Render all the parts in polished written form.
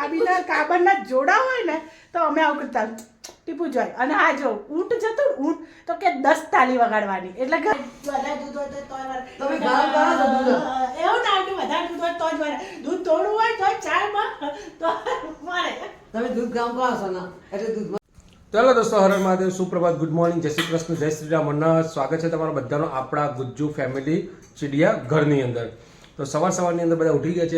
ચાબીના કાબરના જોડા હોય ને તો અમે આવું કરતા ટીપું જોઈએ. અને હા જો ઊંટ જતું ઊંટ તો કે 10 તાલી વગાડવાની એટલે કે વધારે દૂધ હોય તો તમે ગામ કરો છો દૂધ? એવું ના કે વધારે દૂધ હોય તો જ વરે. દૂધ થોડું હોય તો ચામાં તો મારે તમે દૂધ ગામ કરો છો ને એટલે દૂધ ચાલો દોસ્તો, હર હર મહાદેવ, સુપ્રભાત, ગુડ મોર્નિંગ, જય શ્રી કૃષ્ણ, જય શ્રી રામ. અને સ્વાગત છે તમારા બધાનો આપણા ગુજ્જુ ફેમિલી ચીડિયા ઘરની અંદર. તો સવારની અંદર બધા ઉઠી ગયા છે.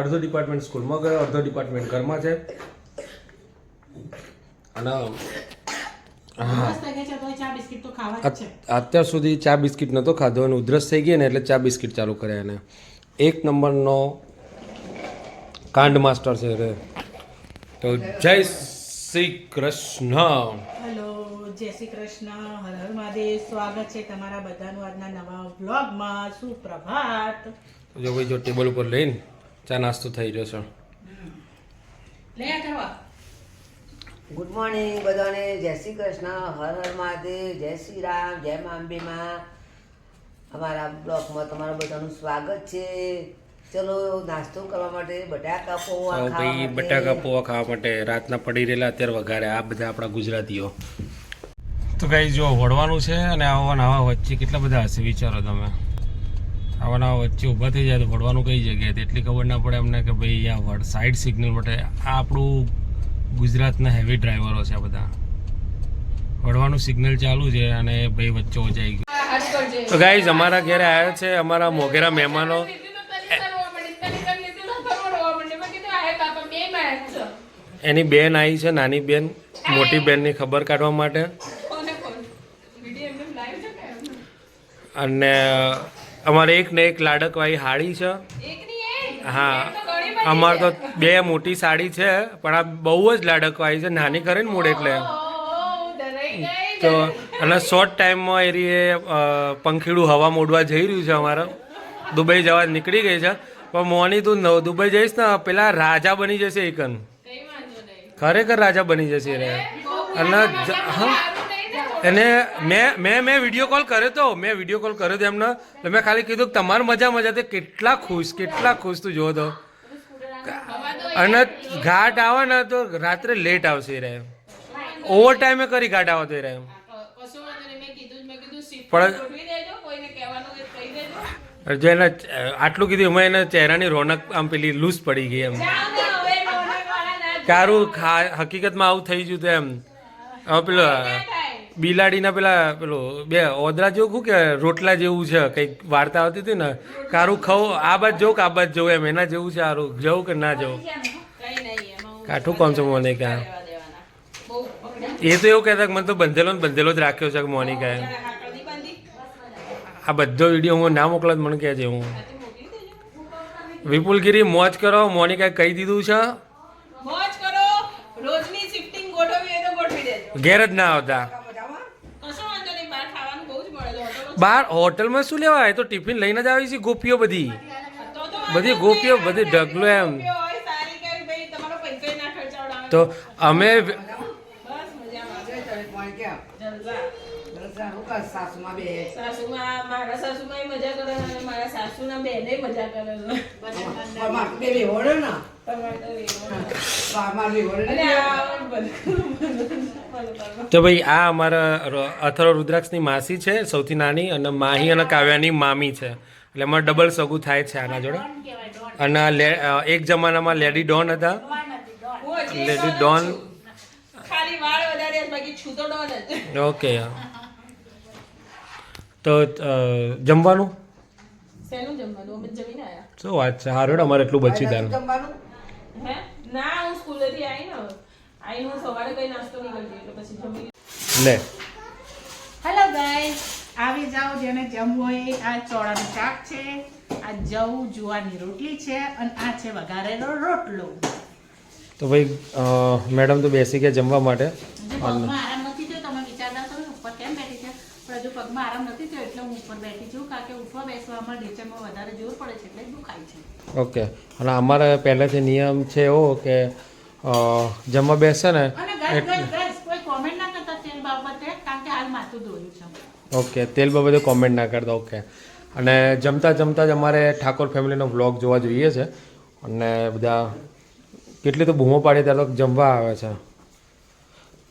અડધો ડિપાર્ટમેન્ટ સ્કૂલમાં ગયો, અડધો ડિપાર્ટમેન્ટ ઘરમાં છે. અને અત્યાર સુધી ચા બિસ્કિટ નહોતો ખાધો અને ઉધરસ થઈ ગઈ ને એટલે ચા બિસ્કિટ ચાલુ કર્યા. એને 1 નંબરનો કાંડ માસ્ટર છે. તો જય શ્રી કૃષ્ણ. હેલો, જય શ્રી કૃષ્ણ, હર હર મહાદેવ. સ્વાગત છે તમારા બધાનું આજના નવા વ્લોગમાં. સુપ્રભાત. જો ભાઈ, જો ટેબલ ઉપર લઈને ચા નાસ્તો થઈ રહ્યો છે. લે કરવા ગુડ મોર્નિંગ બધાને, જય શ્રી કૃષ્ણ, હર હર મહાદેવ, જય શ્રી રામ, જય મા અંબેમાં. અમારા બ્લોગમાં તમારું બધાનું સ્વાગત છે. ચલો નાસ્તો કરવા માટે બટાકા પૌવા ભાઈ બટાકા પૌવા ખાવા માટે રાતના પડી રહેલા અત્યારે વઘારે. આ બધા આપણા ગુજરાતીઓ. તો કઈ જો વળવાનું છે અને આવા વચ્ચે કેટલા બધા હશે વિચારો તમે. આવા વચ્ચે ઊભા થઈ જાય તો વળવાનું કઈ જગ્યાએ એટલી ખબર ના પડે અમને કે ભાઈ અહીંયા સાઈડ સિગ્નલ માટે. આ આપણું ગુજરાતના હેવી ડ્રાઈવરો છે આ બધા. વળવાનું સિગ્નલ ચાલુ છે અને ભાઈ વચ્ચે ઓજાઈ ગયું. તો ગાઈઝ, અમારા ઘરે આવ્યા છે અમારા મોઘેરા મહેમાનો. એની બેન આવી છે, નાની બેન મોટી બેનની ખબર કાઢવા માટે. અને અમારે એક ને એક લાડકવાળી હાડી છે. હા, અમારે તો 2 મોટી સાડી છે પણ આ બહુ જ લાડકવાળી છે. નાની કરે ને મૂળ એટલે તો. અને શોર્ટ ટાઈમમાં એ પંખીડું હવા મોડવા જઈ રહ્યું છે. અમારે દુબઈ જવા નીકળી ગઈ છે. પણ મોની તું દુબઈ જઈશ ને પેલા રાજા બની જશે એકન. ખરેખર રાજા બની જશે રે. અને એને મેં વિડીયો કોલ કર્યો તો. એમને તો મેં ખાલી કીધું કે તમારી મજા તે કેટલા ખુશ તું જો તો. અને ઘાટ આવે ને તો રાત્રે લેટ આવશે રે. ઓવર ટાઈમે કરી ઘાટ આવે તો રે. પણ જો એને આટલું કીધું એમાં એના ચહેરાની રોનક આમ પેલી લૂઝ પડી ગઈ એમ. કારું હકીકતમાં આવું થઈ ગયું એમ. હવે પેલો બિલાડીના પેલું 2 ઓદરા જેવું શું કે રોટલા જેવું છે કંઈક વાર્તા આવતી હતી ને. કારું ખાવ આ બાજ જવું કે આ બાજ જવું એમ એના જેવું છે. સારું જવું કે ના જવું. કાઠું કોમ છે મોનિકા. એ તો એવું કહેતા કે મને તો બંધેલો જ રાખ્યો છે મોનિકાએ. આ બધો વિડીયો હું ના મોકલા મને કહે છે. હું વિપુલગીરી મોજ કરો. મોનિકાએ કહી દીધું છે ઘેર જ ના આવતા. બહાર હોટલમાં શું લેવા? એ તો ટિફિન લઈને જ આવી છે. ગોપીઓ બધી ગોપીઓ બધી ઢગલો એમ. તો અમે તો ભાઈ આ અમારા અથર્વ રુદ્રાક્ષની માસી છે, સૌથી નાની. અને માહી અને કાવ્યાની મામી છે. એટલે અમારે ડબલ સગું થાય છે આના જોડે. અને એક જમાનામાં લેડી ડોન હતા. Lady Don. ઓકે. તો જમવાનું શું વાત છે? હારું, અમારે એટલું બચી જાય. લે હેલો ગાઈસ, આવી જાઓ જેને જમવું હોય. આ ચોળાનું શાક છે, આ જવ જુવારની રોટલી છે અને આ છે વઘારેલો રોટલો. તો ભાઈ મેડમ તો બેસી ગયા જમવા માટે. પગમાં આરામ નથી થયો. તમે વિચાર ના કરો ઉપર કેમ બેઠી છે, પણ હજુ પગમાં આરામ નથી થયો એટલે હું ઉપર બેઠી છું. કારણ કે ઉઠવા બેસવામાં ઢીચણમાં વધારે જોર પડે છે એટલે દુખાય છે. ઓકે. અને અમારે પહેલેથી નિયમ છે એવો કે જમવા બેસે ને કોઈ કોમેન્ટ ના કરતા તેલ બાબતે, કારણ કે હાલ માથું ધોયું છે. ઓકે, તેલ બાબતે કોમેન્ટ ના કરતા. ઓકે. અને જમતા જ અમારે ઠાકોર ફેમિલીનો વ્લોગ જોવા જોઈએ છે. અને બધા કેટલી તો બૂમો પાડી ત્યારે તો જમવા આવે છે.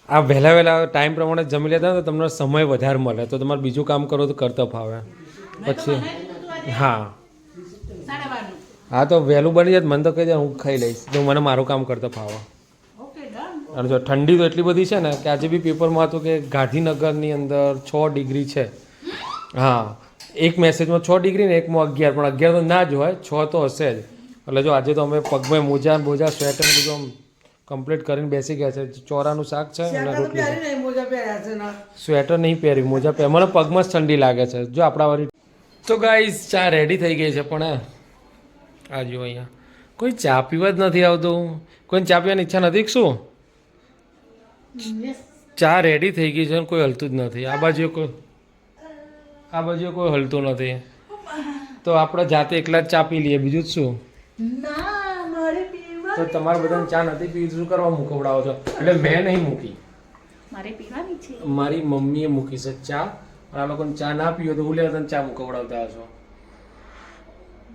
આ વહેલા ટાઈમ પ્રમાણે જમી લેતા ને તો તમને સમય વધારે મળે તો તમારે બીજું કામ કરો તો કરતા ફાવે. પછી હા હા તો વહેલું બની જાય મને તો કહી દે હું ખાઈ લઈશ તો મને મારું કામ કરતા ફાવે. અને જો ઠંડી તો એટલી બધી છે ને કે આજે બી પેપરમાં હતું કે ગાંધીનગરની અંદર 6 ડિગ્રી છે. હા એક મેસેજમાં 6 ડિગ્રી ને એકમાં 11 પણ 11 તો ના જ હોય 6 તો હશે જ. એટલે જો આજે તો અમે પગમાં મોજા સ્વેટર બધું આમ કમ્પ્લીટ કરીને બેસી ગયા છે. ચોરાનું શાક છે અને રોટલી છે. સ્વેટર નહીં પહેર્યું મોજા પહેર મને પગમાં જ ઠંડી લાગે છે. જો આપણા વાળી તો ગાઈસ ચા રેડી થઈ ગઈ છે પણ આ જો અહીંયા કોઈ ચા પીવા જ નથી આવતું. કોઈને ચા પીવાની ઈચ્છા નથી શું? ચા રેડી થઈ ગઈ છે કોઈ હલતું જ નથી. આ બાજુ કોઈ હલતું નથી તો આપણે જાતે એકલા જ ચા પી લઈએ બીજું જ શું. તો તમારે બધાને ચા નથી પીવી શું કરવા મૂકવડાવો છો? એટલે મેં નહીં મૂકી મારી મમ્મીએ મૂકી છે ચા. આ લોકોને ચા ના પીવો તો હું લેવા તને ચા મૂકવડાવતા હશો.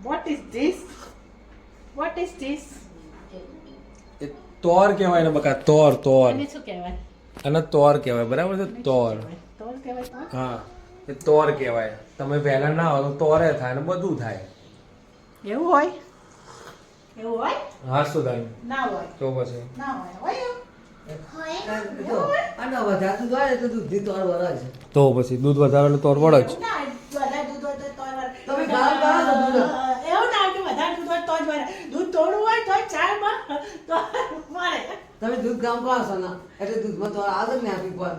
What is this? What is this? એ તોર કહેવાય ને બકા તોર એને શું કહેવાય? અને તોર કહેવાય બરાબર છે તોર. તોલ કહેવાય તોલ? હા એ તોર કહેવાય. તમે વહેલા ના હો તો તોરે થાય ને બધું થાય. એવું હોય? એવું હોય? હા શું થાય? ના હોય. તો પછી ના હોય. હોય એવું? અને વધારે દૂધ હોય તો દૂધથી તોર વળે છે. તો પછી દૂધ વધારે એટલે તોર વળે જ. એવું ના હોય. વધારે દૂધ હોય તો તોય વળે. તમે ગામ કરો છો દૂધ? એવું ના હોય કે વધારે દૂધ હોય તો જ વળે. દૂધ થોડું હોય તોય ચામાં તો વળે. તમે દૂધ ગામ કરો છો ને એટલે દૂધમાં તોર આવે જ ને આપણી પર.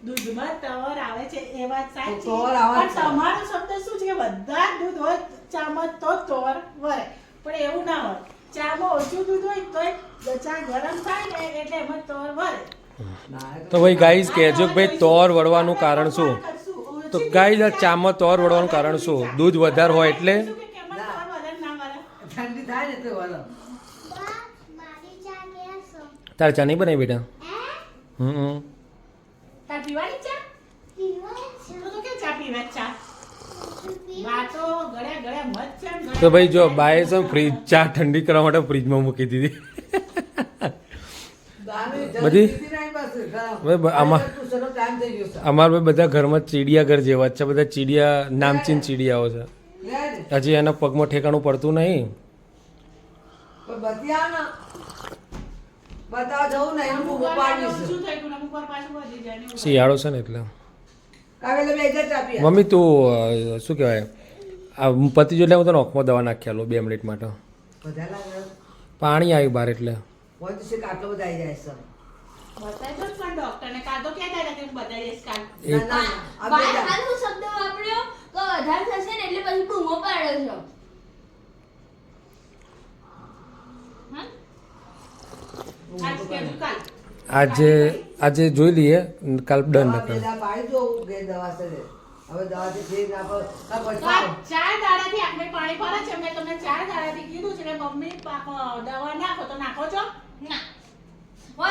દૂધમાં તવર આવે છે એ વાત સાચી. તવર આવે પણ છે. તમારો શબ્દ શું છે કે બધા જ દૂધ હોય ચામાં તો જ તવર વળે. પણ એવું ના હોય. ચામાં ઓછું દૂધ હોય તોય ચા ગરમ થાય ને એટલે એમાં તવર વળે. તો ભાઈ ગાઈઝ કહેજો કે ભાઈ તોર વળવાનું કારણ શું? તો ગાઈઝ આ ચામાં તોર વળવાનું કારણ શું? દૂધ વધારે હોય એટલે ઠંડી થાય ને એટલે વળે. તારે ચા નહીં બનાવી બેટા? તાર પીવાની ચા? તો કે ચા પીવે ચા? વાતો ગળ્યા મત છે ને તો ભાઈ જો બાએ છે ફ્રીજ ચા ઠંડી કરવા માટે ફ્રીજમાં મૂકી દીધી. બધી અમારા ભાઈ બધા ઘરમાં ચીડિયાઘર જેવા જ છે. બધા ચીડિયા નામચીન ચીડિયાઓ છે. હજી એના પગમાં ઠેકાણું પડતું નહીં. શિયાળો છે ને એટલે મમ્મી તું શું કહેવાય આ પતિ જો એટલે હું તને ઓખમાં દવા નાખી આલું 2 મિનિટ માટે. પાણી આવ્યું બહાર એટલે આટલો બધા આવી જાય છે. બતાવ્યો જ પણ ડોક્ટરને કાં તો કહેતા હતા કે હું બતાવીશ કાલ. શબ્દ વાપર્યો તો વધારે થશે ને એટલે પછી બૂમો પાડ્યો છો. આજ કહેજો કાલ. આજે જોઈ લઈએ કાલ ડન ન કરે. પાડી દો કે દવા છે હવે દવાથી ઠીક ના તો આ 4 દાડાથી આપણે પાણી ભરે છે. મેં તમને 4 દાડાથી કીધું છે કે મમ્મી દવા નાખો તો નાખો છો? ના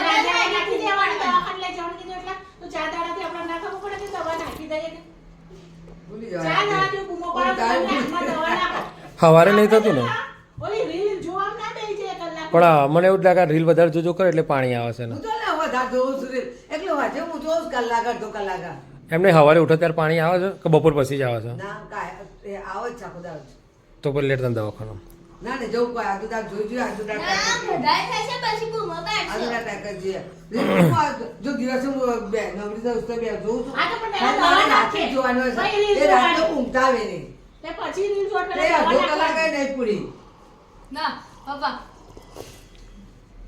રાજા નાખી દેવાની દવાખાને લઈ જવાનું કીધું એટલે તો 4 દાડાથી આપણે નાખવું પડે કે દવા નાખી દઈએ કે ભૂલી 4 દાડાથી બૂમો પાડો હાથમાં દવા નાખો. સવારે નહીં થતું ને ઓલી રીલ જોવા ના બેસી જાય કલાક. પણ મને એવું જ લાગે રીલ વધારે જોજો કરે એટલે પાણી આવે છે ને. હું તો ને વધારે જોઉં છું રે. એટલે વાંચે હું જોઉં છું કલાક અડધો કલાક. એમને સવારે ઉઠો ત્યારે પાણી આવે છે કે બપોર પછી જ આવે છે? ના કાંઈ એ આવે જ છે આખો દાડો. તો પછી લેટ તમે દવાખાનું. ના ને જવું કોઈ આજુ દાડ જોઈ જોઈએ આજુ દાડ ના વધારે થશે પછી બૂમો પાડશો. આજુ દાડ ટ્રાય કરજે. જો દિવસે હું બે નવરી દઉં તો બે જોઉં છું આ તો પણ પહેલા દવા નાખે. જોવાનું હોય ભાઈ છે રીલ એ રાત્રે જોવાની. ઊંઘતા આવે નહીં તે પછી રીલ જોવા એ પહેલા અડધો દવા કલાક નાખવાની. નહીં પૂરી. ના પપ્પા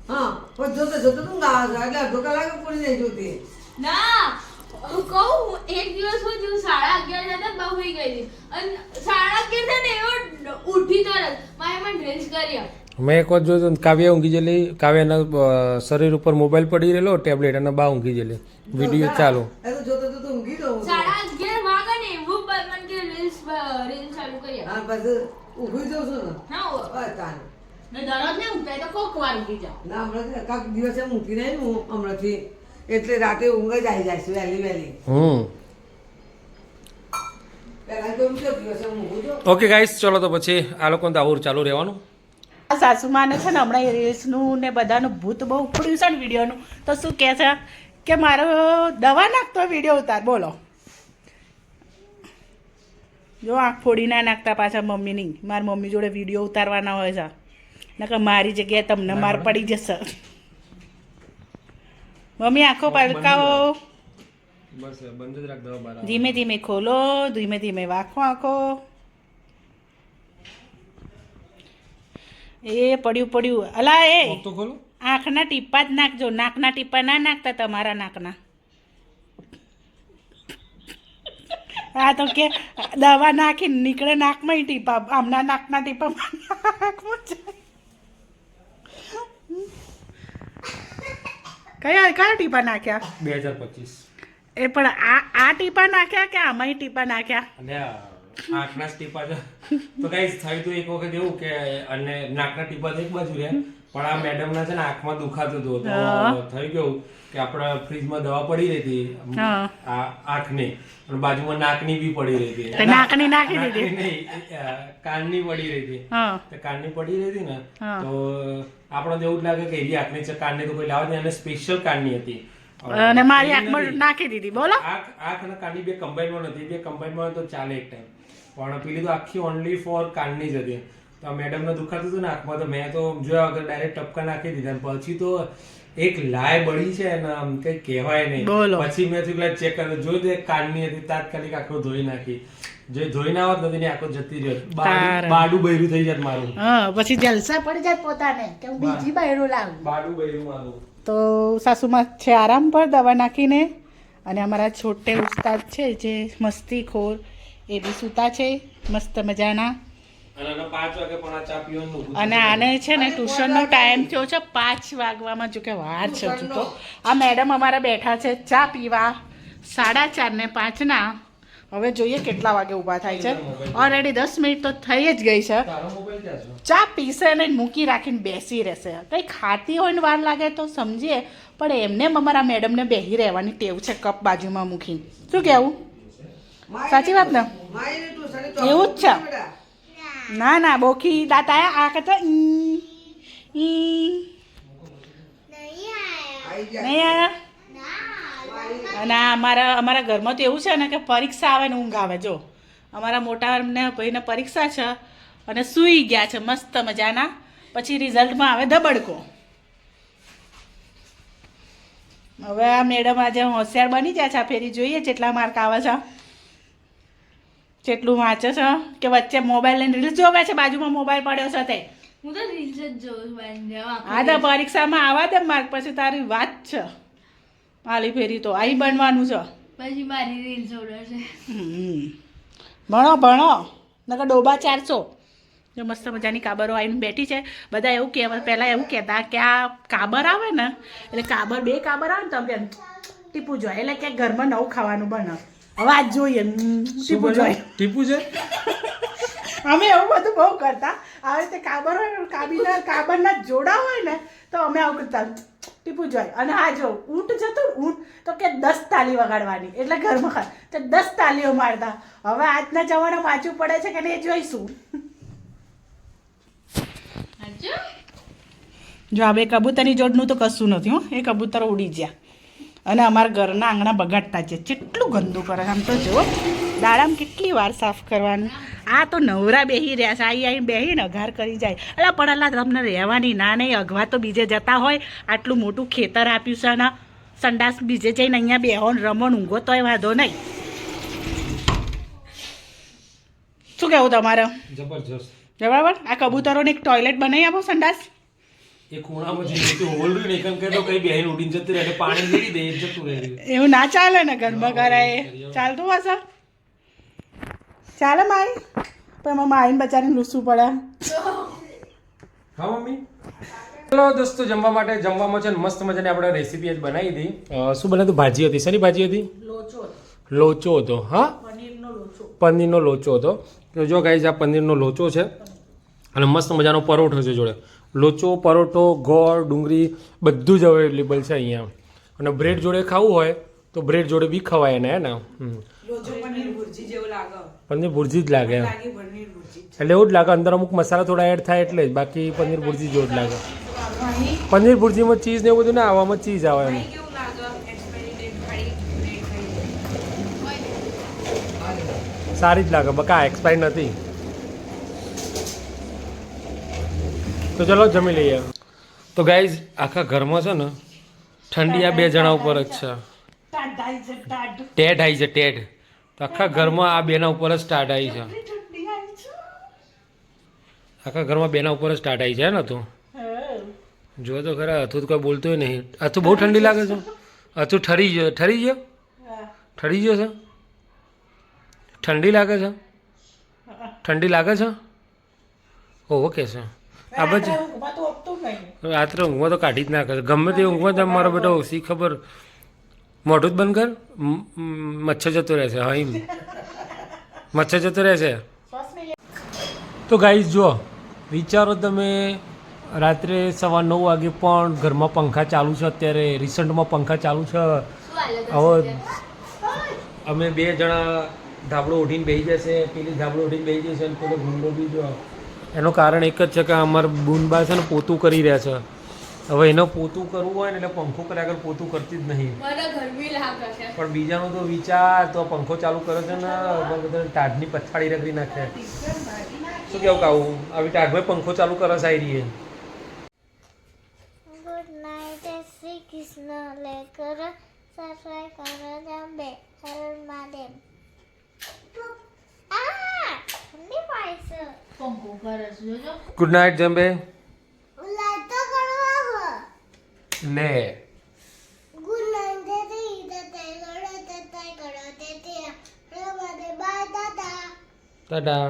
હા પણ જોતો ઊંઘ આવે છે એટલે અડધો કલાક પૂરી નહીં જોતી. ના હું કહું એક દિવસ હું જેવું 11:30 જતા બહુ હોઈ ગઈ હતી અને 11:30 થાય ને એવો ઉઠી તરત મારે મને ડ્રેસ કર્યા. મેં એક વાર જોયું કાવ્ય ઊંઘી ગયેલી. કાવ્યના શરીર ઉપર મોબાઈલ પડી રહેલો ટેબ્લેટ અને બા ઊંઘી ગયેલી. વિડીયો ચાલુ. એ તો જોતો ઊંઘી ગયો. 11:30 વાગે ને એવું મને કે રીલ્સ ચાલુ કર્યા. હા પછી ઊંઘી જઉં છું ને હા હો. બસ તાને. ને દરરોજ ને ઊંઘાય તો કોક વાર ઊંઘી જાવ. ના હમણાં કાંક દિવસે ઊંઘી નહીં હું હમણાંથી એટલે રાતે ઊંઘ જ આવી જાય છે વહેલી. પહેલા તો ઊંઘ દિવસે ઊંઘું છું. ઓકે ગાઈસ ચલો તો પછી આ લોકોને તો આવું ચાલુ રહેવાનું. સાસુમાને છે ને હમણાં રીલ્સનું ને બધાનું ભૂત બહુ ઉપડ્યું છે ને વિડીયોનું, તો શું કહે છે કે મારો દવા નાખતો વિડીયો ઉતાર. બોલો, જો આંખ ફોડી ના નાખતા પાછા મમ્મીની. મારી મમ્મી જોડે વિડીયો ઉતારવાના હોય છે, નકર મારી જગ્યાએ તમને માર પડી જશે. મમ્મી આંખો પલકાવો, બસ બંધ જ રાખ દવા બહાર. ધીમે ધીમે ખોલો, ધીમે ધીમે વાંખો આંખો. એ પડ્યું પડ્યું. અલા એ તો ખોલો. આંખના ટીપા જ નાખજો, નાકના ટીપા ના નાખતા તમારા નાકના. હા તો કે દવા નાખીને નીકળે નાકમાં ટીપા, આમના નાકના ટીપા નાકમાં જાય. કયા કયા ટીપા નાખ્યા? 2025. એ પણ આ ટીપા નાખ્યા કે આમાં ટીપા નાખ્યા? અને આંખના ટીપા છે તો ગાઈસ થયું તો એક વખત એવું કે અને નાકના ટીપા તો એક બાજુ રહે, પણ આ મેડમ ના છે ને આંખમાં દુખાતું હતું, તો થઈ ગયું કે આપણા ફ્રીજમાં દવા પડી રહી હતી આ આંખની, અને બાજુમાં નાકની બી પડી રહી હતી. નાકની નાખી દીધી નહીં, કાનની પડી રહી હતી. તો કાનની પડી રહી હતી ને તો આપણને તો એવું જ લાગે કે એવી આંખની છે, કાનની તો કોઈ લાવે નહીં, અને સ્પેશિયલ કાનની હતી અને મારી આંખમાં નાખી દીધી. બોલો, આંખ અને કાનની બે કમ્બાઈનમાં નથી, બે કમ્બાઈનમાં તો ચાલે એક ટાઈમ, પણ પેલી તો આખી ઓનલી ફોર કાનની જ હતી. તો મેડમ ને દુખાતું હતું ને આંખમાં, તો મેં તો જોયા વગર ડાયરેક્ટ ટપકા નાખી દીધા. પછી તો એક લાય બળી છે ને આમ કઈ કહેવાય નહીં. પછી મેં પેલા ચેક કર્યું, જોયું તો એક કાનની હતી, તાત્કાલિક આખો ધોઈ નાખી. જે ધોઈ ના હોત નથી આખો જતી રહ્યો, બાડું બૈરું થઈ જાત મારું. પછી જલસા પડી જાય પોતાને કે હું બીજી બૈરું લાવું, બાડું બૈરું મારું. તો સાસુમાં છે આરામ પર દવા નાખીને, અને અમારા છોટે ઉસ્તાદ છે જે મસ્તીખોર, એ બી સૂતા છે મસ્ત મજાના. અને આને છે ને ટ્યુશનનો ટાઈમ થયો છે 5 વાગવામાં, જો કે વાર છે હજુ તો. આ મેડમ અમારા બેઠા છે ચા પીવા 4:30 ને 5 ના. હવે જોઈએ કેટલા વાગે ઊભા થાય છે. ઓલરેડી 10 મિનિટ તો થઈ જ ગઈ છે. ચા પીશે ને મૂકી રાખીને બેસી રહેશે. કંઈ ખાતી હોય ને વાર લાગે તો સમજીએ, પણ એમને અમારા મેડમને બેસી રહેવાની ટેવ છે, કપ બાજુમાં મૂકીને. શું કહેવું? સાચી વાત ને? એવું જ છે. ના ના, બોખી દાંત આયા આ કહેતો નહીં આયા. અને અમારા ઘરમાં તો એવું છે ને કે પરીક્ષા આવે ને ઊંઘ આવે. જો અમારા મોટા ભાઈને પરીક્ષા છે અને સૂઈ ગયા છે મસ્ત મજાના. પછી રિઝલ્ટમાં આવે ધબડકો. હવે આ મેડમ આજે હોશિયાર બની જાય છે. આ ફેરી જોઈએ જેટલા માર્ક આવે છે, જેટલું વાંચે છે, કે વચ્ચે મોબાઈલ લઈને રીલ્સ જોવે છે, બાજુમાં મોબાઈલ પડ્યો છે તે. હું તો રીલ્સ જ જોઉં. હા તો પરીક્ષામાં આવા દે માર્ક, પછી તારી વાત છે. આલી ફેરી તો અહીં બનવાનું છે. પછી મારી રીલ્સ જોડે છે. ભણો ભણો, નકર ડોબા 400. જો મસ્ત મજાની કાબરો આવીને બેઠી છે. બધા એવું કહેવા, પહેલાં એવું કહેતા કે આ કાબર આવે ને એટલે કાબર, 2 કાબર આવે ને તમે ટીપું જોઈએ, એટલે કે ઘરમાં નવું ખાવાનું બને. હવે આજ જોઈએ ટીપું જોઈએ, ટીપું છે. અમે એવું બધું બહુ કરતા. આવી રીતે કાબર હોય, કાબરના જોડા હોય ને તો અમે આવું કરતા, ટીપું જોઈએ. અને હા જો ઊંટ જતું, ઊંટ તો કે 10 તાલી વગાડવાની, એટલે ઘરમાં ખાય તો 10 તાલીઓ મારતા. હવે આજના જમાના વાંચવું પડે છે કે નહીં એ જોઈશું. જો આ 2 કબૂતરની જોડનું તો કશું નથી હો, એ કબૂતર ઉડી ગયા. અને અમારા ઘરના આંગણા બગાડતા છે. કેટલું ગંદુ કરે આમ તો જુઓ. દાડામાં કેટલી વાર સાફ કરવાનું. આ તો નવરા બેસી રહ્યા છે, આવીને બેસીને અઘાર કરી જાય. એટલે પણ અલા તમને રહેવાની ના નહીં, અઘવા તો બીજે જતા હોય. આટલું મોટું ખેતર આપ્યું છે ને, સંડાસ બીજે જઈને અહીંયા બેહો રમો ઊંઘો તોય વાંધો નહીં. શું કહેવું તમારે? જબરજસ્ત. બરાબર. આ કબૂતરોને એક ટોયલેટ બનાવી આપો સંડાસ. એ ખૂણામાં જઈ હોલ રહ્યું ને એકમ કે તો કઈ બેહીને ઉડીને જતું રહે, પાણી રેડી દે જતું રહે. એવું ના ચાલે ને, ઘરમાં કરાય. ચાલતું હશે? ચાલે માઈ? પણ એમાં માઈને બચારીને લૂસવું પડે. હા મમ્મી. ચલો દોસ્તો, જમવા માટે જમવામાં છે ને મસ્ત મજાની આપણે રેસીપી જ બનાવી હતી. શું બનાવ્યું? ભાજી હતી. શેની ભાજી હતી? લોચો હતો. હા, પનીરનો લોચો હતો. તો જો ગાઈઝ, આ પનીરનો લોચો છે અને મસ્ત મજાનો પરોઠો છે જોડે. લોચો, પરોઠો, ગોળ, ડુંગળી બધું જ અવેલેબલ છે અહીંયા. અને બ્રેડ જોડે ખાવું હોય તો બ્રેડ જોડે બી ખવાય ને. હે ને? પનીર ભુરજી જ લાગે. એટલે એવું જ લાગે અંદર અમુક મસાલા થોડા એડ થાય એટલે જ, બાકી પનીર ભુરજી જેવું જ લાગે. પનીર ભુરજીમાં ચીઝ ને એવું બધું ના આવામાં ચીઝ આવે એમ. સારી જ લાગે બકા, એક્સપાયર નથી. તો ચલો જમી લઈએ. તો ગાઈઝ આખા ઘરમાં છે ને ઠંડી આ બે જણા ઉપર જ છે. ટેડ આવી છે ટેડ. તો આખા ઘરમાં આ બેના ઉપર જ સ્ટાર્ટ આવી છે. આખા ઘરમાં બેના ઉપર જ સ્ટાર્ટ આવી છે ને તું જો તો ખરા. હતું તો કોઈ બોલતોય નહીં. હતું બહુ ઠંડી લાગે છે. હતું ઠરી ગયો ઠરી ગયો ઠરી ગયો છે. ઠંડી લાગે છે. ઠંડી લાગે છે. ઓકે છે આ બધું. રાત્રે ઊંઘમાં તો કાઢી જ નાખે. ગમે તે ઊંઘમાં તો મારો બેટો સી ખબર મોઢું જ બંધ કર, મચ્છર જતો રહેશે. હા એમ મચ્છર જતો રહેશે. તો ગાઈઝ જો વિચારો તમે, રાત્રે 9:15 વાગે પણ ઘરમાં પંખા ચાલુ છે. અત્યારે રિસન્ટમાં પંખા ચાલુ છે. હવે અમે બે જણા ધાબળો ઉઠીને બેસી જશે, પેલી ધાબળો ઉઠીને બેસી જશે અને પેલો ગુંડો બી જો. એનું કારણ એક જ છે કે અમારા બુનબા છે ને પોતું કરી રહ્યા છે. હવે એને પોતું કરવું હોય ને એટલે પંખો કર્યા આગળ પોતું કરતી જ નહીં. પણ બીજાનો તો વિચાર તો પંખો ચાલુ કરે છે ને બધા ટાઢની પથાળી રગડી નાખે. શું કેવું કાવું આવી ટાઢમાં પંખો ચાલુ કરે છે આઈ ગુડ નાઇટ શ્રી કૃષ્ણ લે કર સફાઈ કરો જંબે હર મહાદેવ. ઠંડી પાય છે. Good night જંબે. લાઈટ તો કરવા હો. લે ગુડ નાઇટ દે તે કરો તે કરો તે તે હર મહાદેવ બાય દાદા. ટાટા.